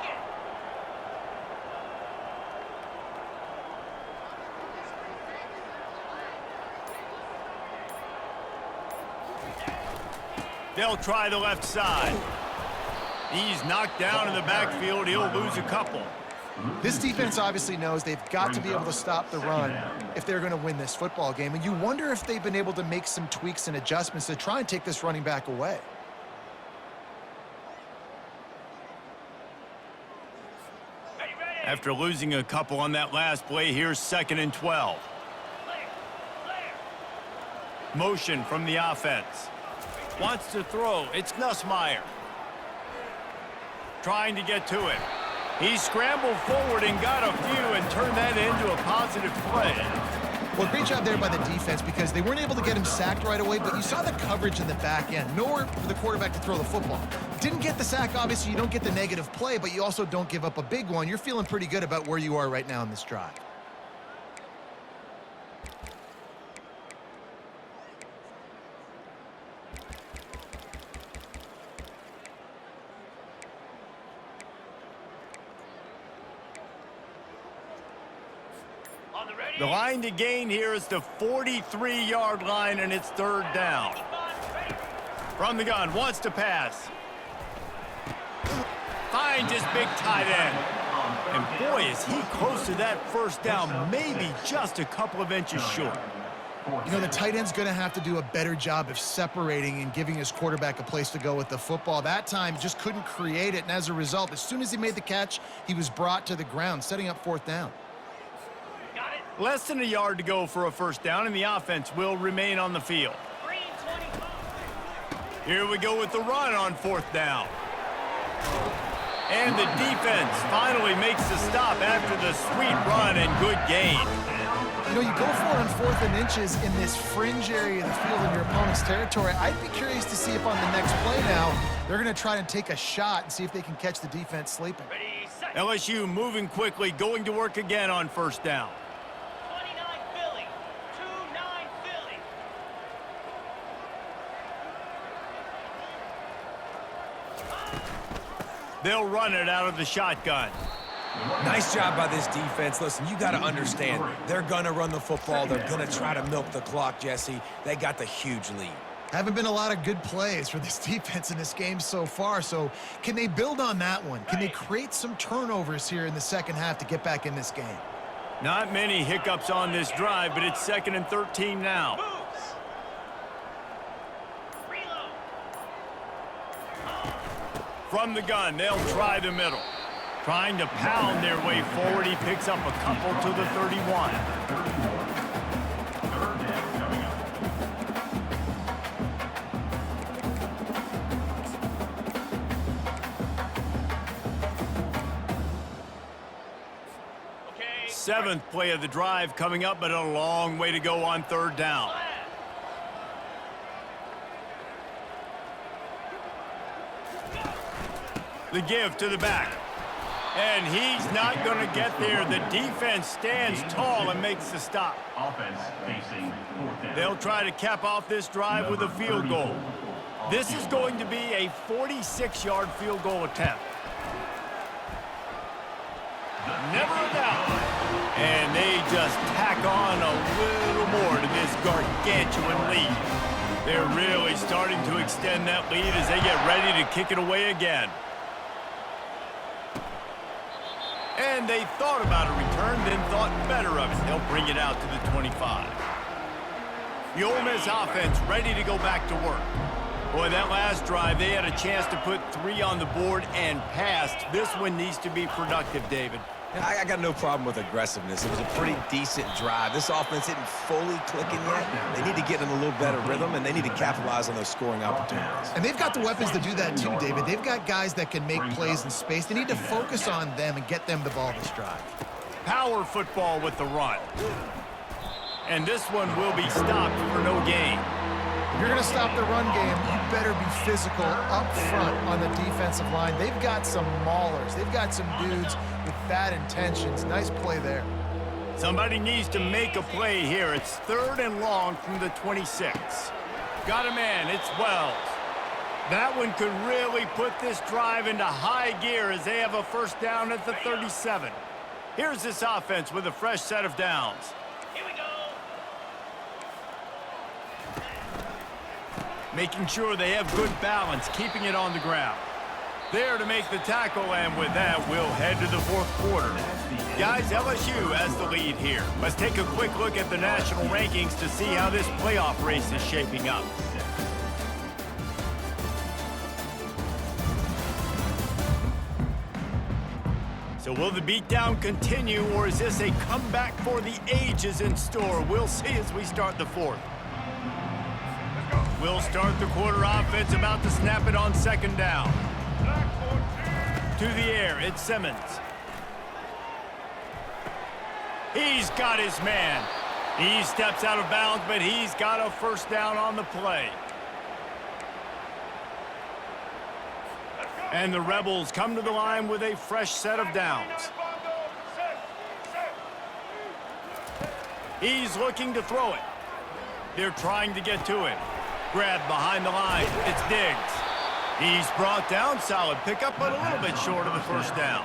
They'll try the left side. He's knocked down in the backfield. He'll lose a couple. This defense obviously knows they've got to be able to stop the run if they're going to win this football game. And you wonder if they've been able to make some tweaks and adjustments to try and take this running back away. After losing a couple on that last play, here's 2nd and 12. Motion from the offense. Wants to throw. It's Nussmeier. Trying to get to it. He scrambled forward and got a few and turned that into a positive play. Well, great job there by the defense because they weren't able to get him sacked right away, but you saw the coverage in the back end. Nowhere for the quarterback to throw the football. Didn't get the sack, obviously. You don't get the negative play, but you also don't give up a big one. You're feeling pretty good about where you are right now in this drive. The line to gain here is the 43-yard line, and it's 3rd down. From the gun, wants to pass. Finds his big tight end. And boy, is he close to that 1st down, maybe just a couple of inches short. You know, the tight end's going to have to do a better job of separating and giving his quarterback a place to go with the football. That time, just couldn't create it, and as a result, as soon as he made the catch, he was brought to the ground, setting up 4th down. Less than a yard to go for a 1st down, and the offense will remain on the field. Here we go with the run on 4th down. And the defense finally makes the stop after the sweet run and good gain. You know, you go for it on 4th and inches in this fringe area of the field in your opponent's territory. I'd be curious to see if on the next play now, they're going to try and take a shot and see if they can catch the defense sleeping. LSU moving quickly, going to work again on 1st down. They'll run it out of the shotgun. Nice job by this defense. Listen, you got to understand, they're going to run the football. They're going to try to milk the clock, Jesse. They got the huge lead. Haven't been a lot of good plays for this defense in this game so far, so can they build on that one? Can they create some turnovers here in the 2nd half to get back in this game? Not many hiccups on this drive, but it's 2nd and 13 now. From the gun, they'll try the middle. Trying to pound their way forward. He picks up a couple to the 31. 3rd down coming up. Okay. 7th play of the drive coming up, but a long way to go on 3rd down. The give to the back. And he's not going to get there. The defense stands tall and makes the stop. Offense facing 4th down. They'll try to cap off this drive with a field goal. This is going to be a 46-yard field goal attempt. Never a doubt. And they just tack on a little more to this gargantuan lead. They're really starting to extend that lead as they get ready to kick it away again. And they thought about a return, then thought better of it. They'll bring it out to the 25. The Ole Miss offense ready to go back to work. Boy, that last drive, they had a chance to put 3 on the board and passed. This one needs to be productive, David. I got no problem with aggressiveness. It was a pretty decent drive. This offense isn't fully clicking yet. They need to get in a little better rhythm, and they need to capitalize on those scoring opportunities. And they've got the weapons to do that too, David. They've got guys that can make plays in space. They need to focus on them and get them the ball this drive. Power football with the run. And this one will be stopped for no gain. If you're going to stop the run game, you better be physical up front on the defensive line. They've got some maulers. They've got some dudes with bad intentions. Nice play there. Somebody needs to make a play here. It's 3rd and long from the 26. Got a man. It's Wells. That one could really put this drive into high gear as they have a first down at the 37. Here's this offense with a fresh set of downs. Here we go. Making sure they have good balance, keeping it on the ground. There to make the tackle, and with that, we'll head to the fourth quarter. Guys, LSU has the lead here. Let's take a quick look at the national rankings to see how this playoff race is shaping up. So will the beatdown continue, or is this a comeback for the ages in store? We'll see as we start the fourth. We'll start the quarter offense, about to snap it on second down. To the air, it's Simmons. He's got his man. He steps out of bounds, but he's got a first down on the play. And the Rebels come to the line with a fresh set of downs. He's looking to throw it. They're trying to get to it. Grab behind the line. It's Diggs. He's brought down. Solid pickup, but a little bit short of the first down.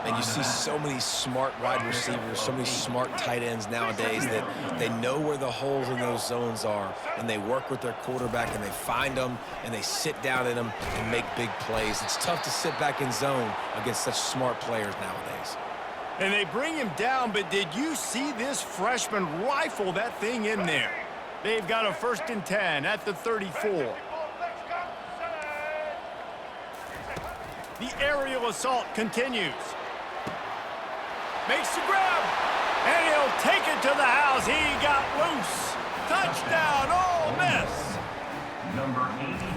And you see so many smart wide receivers, so many smart tight ends nowadays that they know where the holes in those zones are, and they work with their quarterback, and they find them, and they sit down in them and make big plays. It's tough to sit back in zone against such smart players nowadays. And they bring him down, but did you see this freshman rifle that thing in there? They've got a 1st and 10 at the 34. The aerial assault continues. Makes the grab, and he'll take it to the house. He got loose. Touchdown, Ole Miss. Number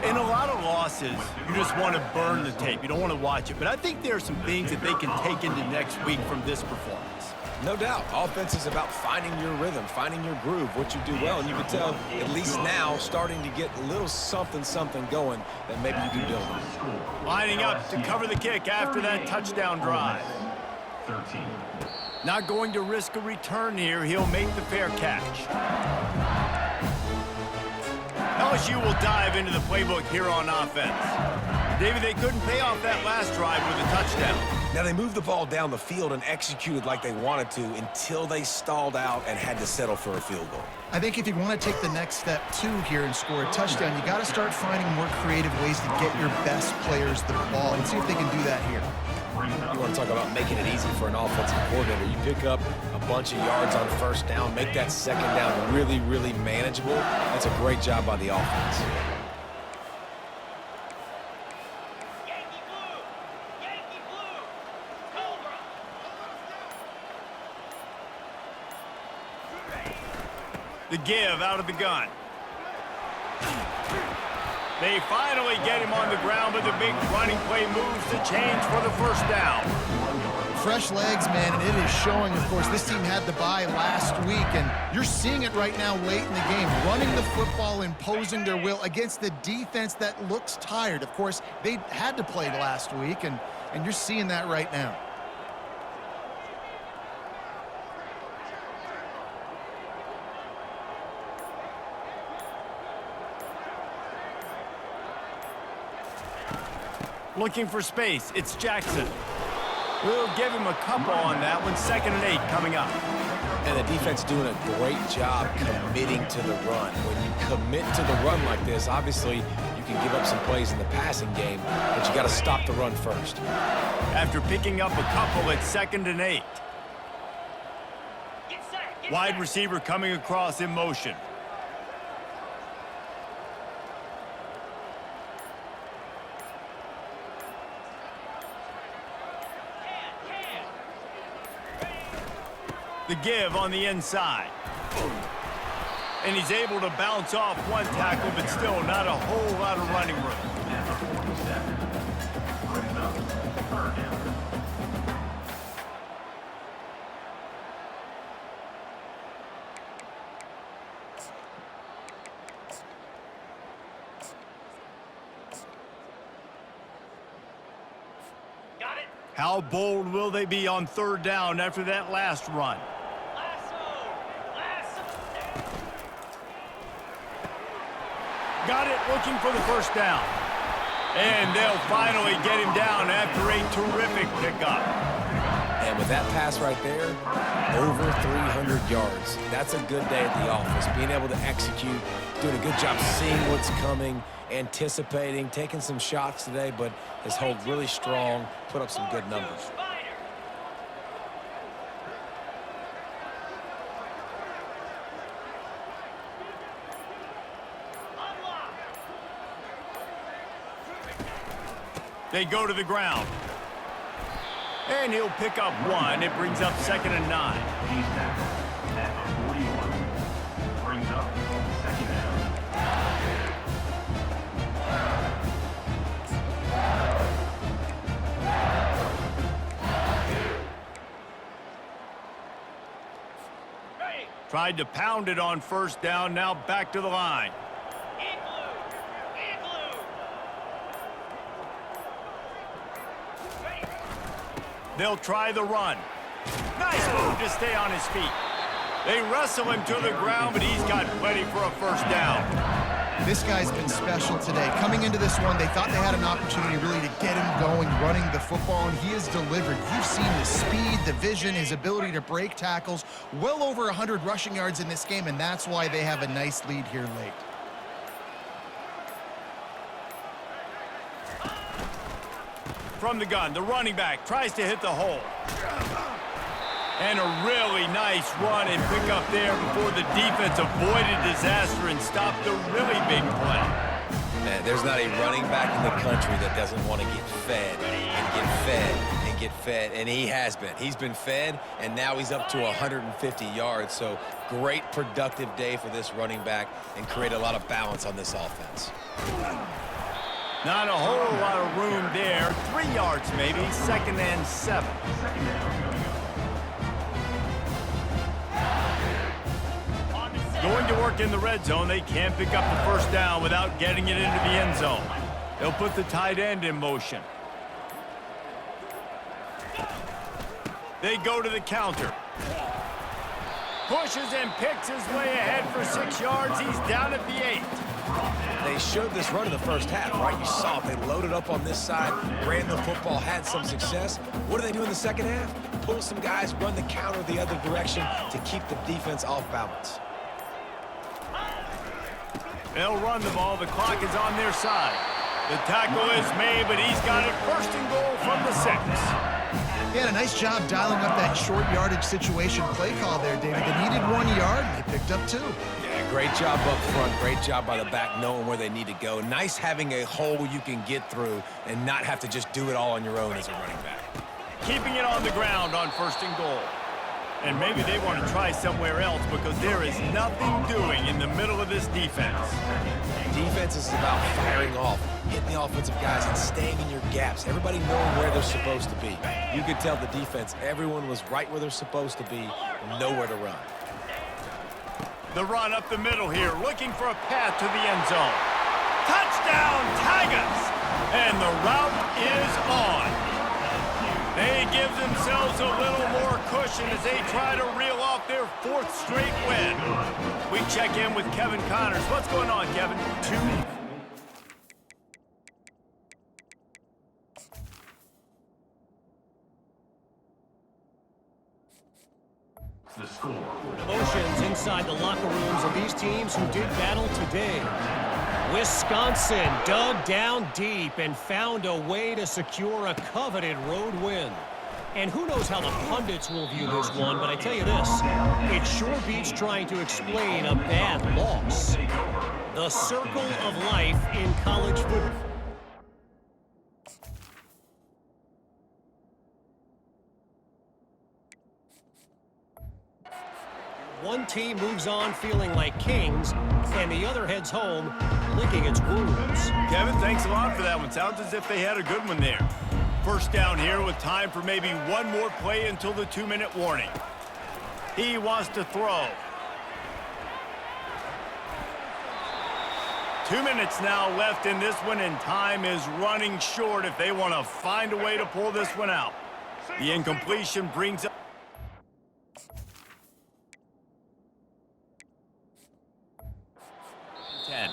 80. In a lot of losses, you just want to burn the tape. You don't want to watch it. But I think there are some things that they can take into next week from this performance. No doubt. Offense is about finding your rhythm, finding your groove, what you do well. And you can tell, at least now, starting to get a little something going that maybe you can build on. Lining up to cover the kick after that touchdown drive. 13. Not going to risk a return here. He'll make the fair catch. LSU will dive into the playbook here on offense. David, they couldn't pay off that last drive with a touchdown. Now, they moved the ball down the field and executed like they wanted to until they stalled out and had to settle for a field goal. I think if you want to take the next step, too, here and score a touchdown, you got to start finding more creative ways to get your best players the ball and see if they can do that here. You want to talk about making it easy for an offensive coordinator. You pick up a bunch of yards on first down, make that second down really, really manageable. That's a great job by the offense. The give out of the gun. They finally get him on the ground, but the big running play moves the change for the first down. Fresh legs, man, and it is showing, of course. This team had the bye last week, and you're seeing it right now late in the game. Running the football, imposing their will against the defense that looks tired. Of course, they had to play last week, and you're seeing that right now. Looking for space. It's Jackson. We'll give him a couple on that one. 2nd and 8 coming up. And the defense doing a great job committing to the run. When you commit to the run like this, obviously you can give up some plays in the passing game, but you got to stop the run first. After picking up a couple, it's 2nd and 8. Wide receiver coming across in motion. The give on the inside. And he's able to bounce off one tackle, but still not a whole lot of running room. Got it. How bold will they be on 3rd down after that last run? Got it, looking for the first down. And they'll finally get him down after a terrific pickup. And with that pass right there, over 300 yards. That's a good day at the office. Being able to execute, doing a good job seeing what's coming, anticipating, taking some shots today, but his hold really strong, put up some good numbers. They go to the ground. And he'll pick up one. It brings up 2nd and 9. He's tackled at the 41. Brings up 2nd down. Tried to pound it on 1st down. Now back to the line. They'll try the run. Nice move to stay on his feet. They wrestle him to the ground, but he's got plenty for a 1st down. This guy's been special today. Coming into this one, they thought they had an opportunity really to get him going, running the football, and he has delivered. You've seen the speed, the vision, his ability to break tackles. Well over 100 rushing yards in this game, and that's why they have a nice lead here late. From the gun, the running back tries to hit the hole. And a really nice run and pick up there before the defense avoided disaster and stopped the really big play. Man, there's not a running back in the country that doesn't want to get fed and get fed and get fed, and he has been. He's been fed, and now he's up to 150 yards, so great productive day for this running back and create a lot of balance on this offense. Not a whole lot of room there. 3 yards maybe, 2nd and 7. Going to work in the red zone. They can't pick up the 1st down without getting it into the end zone. They'll put the tight end in motion. They go to the counter. Pushes and picks his way ahead for 6 yards. He's down at the 8. They showed this run in the 1st half, right? You saw it. They loaded up on this side, ran the football, had some success. What do they do in the 2nd half? Pull some guys, run the counter the other direction to keep the defense off balance. They'll run the ball. The clock is on their side. The tackle is made, but he's got it 1st and goal from the 6. He had a nice job dialing up that short yardage situation play call there, David. They needed 1 yard, and they picked up 2. Yeah, great job up front. Great job by the back knowing where they need to go. Nice having a hole you can get through and not have to just do it all on your own as a running back. Keeping it on the ground on 1st and goal. And maybe they want to try somewhere else because there is nothing doing in the middle of this defense. Defense is about firing off, hitting the offensive guys, and staying in your gaps. Everybody knowing where they're supposed to be. You could tell the defense, everyone was right where they're supposed to be, and nowhere to run. The run up the middle here, looking for a path to the end zone. Touchdown, Tigers! And the route is on. They give themselves a little more cushion as they try to reel off their 4th straight win. We check in with Kevin Connors. What's going on, Kevin? 2. The score. Emotions inside the locker rooms of these teams who did battle today. Wisconsin dug down deep and found a way to secure a coveted road win. And who knows how the pundits will view this one, but I tell you this, it sure beats trying to explain a bad loss. The circle of life in college football. One team moves on feeling like kings, and the other heads home licking its wounds. Kevin, thanks a lot for that one. Sounds as if they had a good one there. 1st down here with time for maybe one more play until the 2-minute warning. He wants to throw. 2 minutes now left in this one, and time is running short if they want to find a way to pull this one out. The incompletion brings up 10.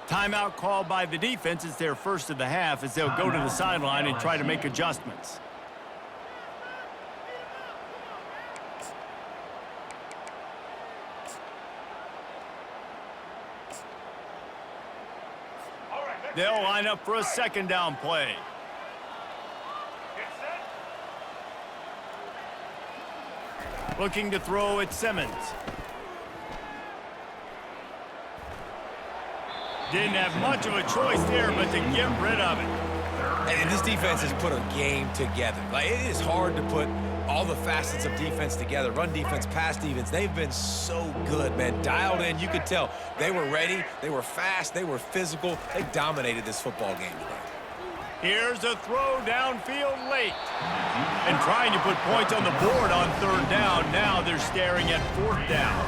Time timeout called by the defense. It's their first of the half as they'll go to the sideline and try to make adjustments. They'll line up for a second down play. Looking to throw at Simmons. Didn't have much of a choice there, but to get rid of it. And this defense has put a game together. Like, it is hard to put all the facets of defense together. Run defense, pass defense. They've been so good, man. Dialed in. You could tell they were ready. They were fast. They were physical. They dominated this football game today. Here's a throw downfield late. And trying to put points on the board on third down. Now they're staring at fourth down.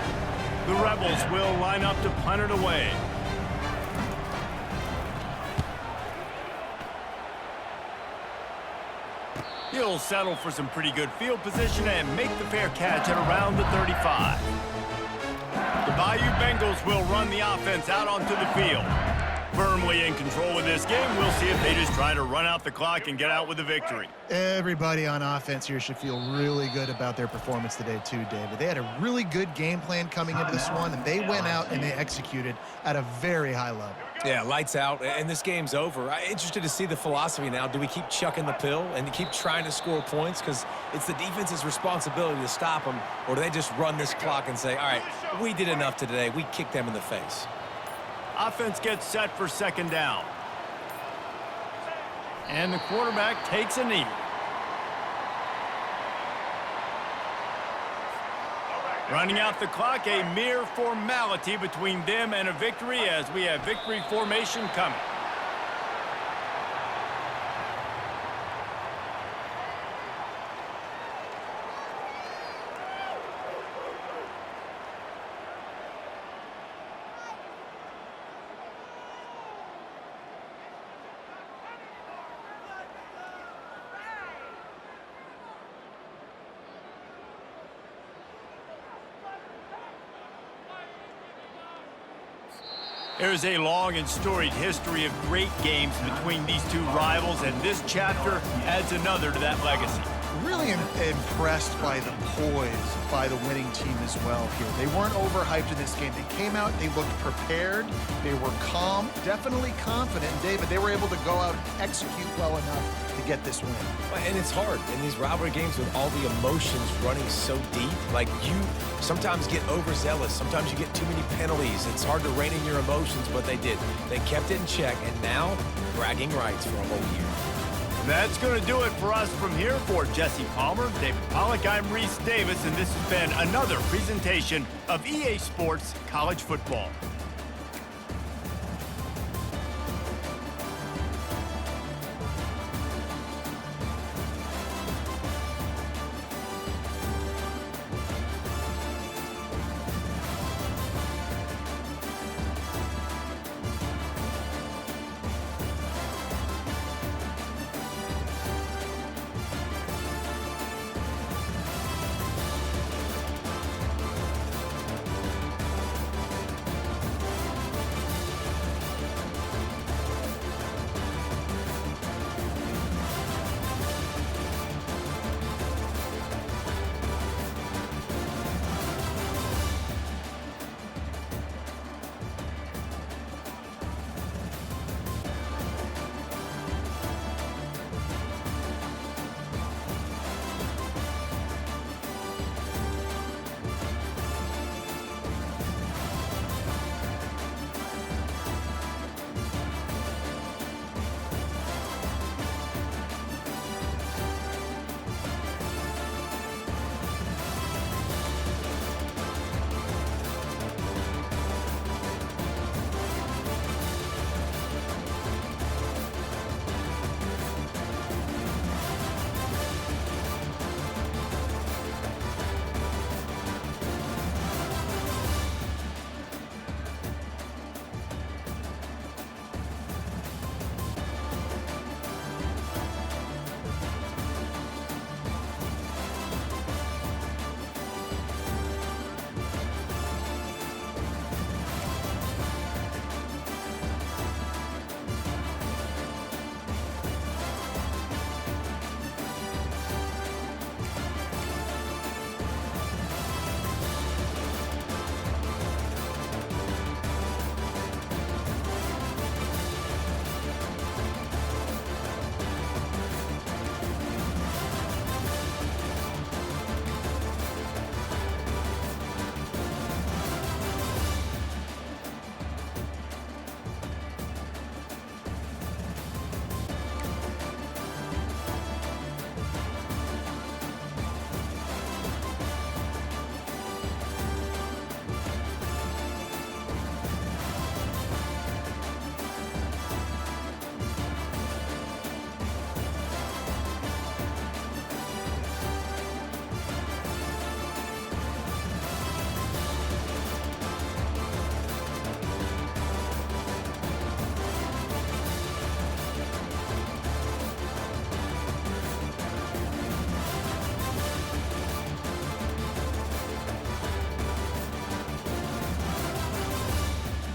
The Rebels will line up to punt it away. He'll settle for some pretty good field position and make the fair catch at around the 35. The Bayou Bengals will run the offense out onto the field. Firmly in control of this game. We'll see if they just try to run out the clock and get out with a victory. Everybody on offense here should feel really good about their performance today too, David. They had a really good game plan coming into this one, and they went out and they executed at a very high level. Yeah, lights out, and this game's over. I'm interested to see the philosophy now. Do we keep chucking the pill and keep trying to score points? Because it's the defense's responsibility to stop them, or do they just run this clock and say, all right, we did enough today. We kicked them in the face. Offense gets set for second down. And the quarterback takes a knee. Running out the clock, a mere formality between them and a victory as we have victory formation coming. There's a long and storied history of great games between these two rivals, and this chapter adds another to that legacy. Really impressed by the poise by the winning team as well here. They weren't overhyped in this game. They came out, they looked prepared, they were calm, definitely confident. And David, they were able to go out and execute well enough to get this win. And it's hard in these rivalry games with all the emotions running so deep. Like, you sometimes get overzealous. Sometimes you get too many penalties. It's hard to rein in your emotions, but they did. They kept it in check, and now bragging rights for a whole year. That's going to do it for us from here. For Jesse Palmer, David Pollack, I'm Reese Davis, and this has been another presentation of EA Sports College Football.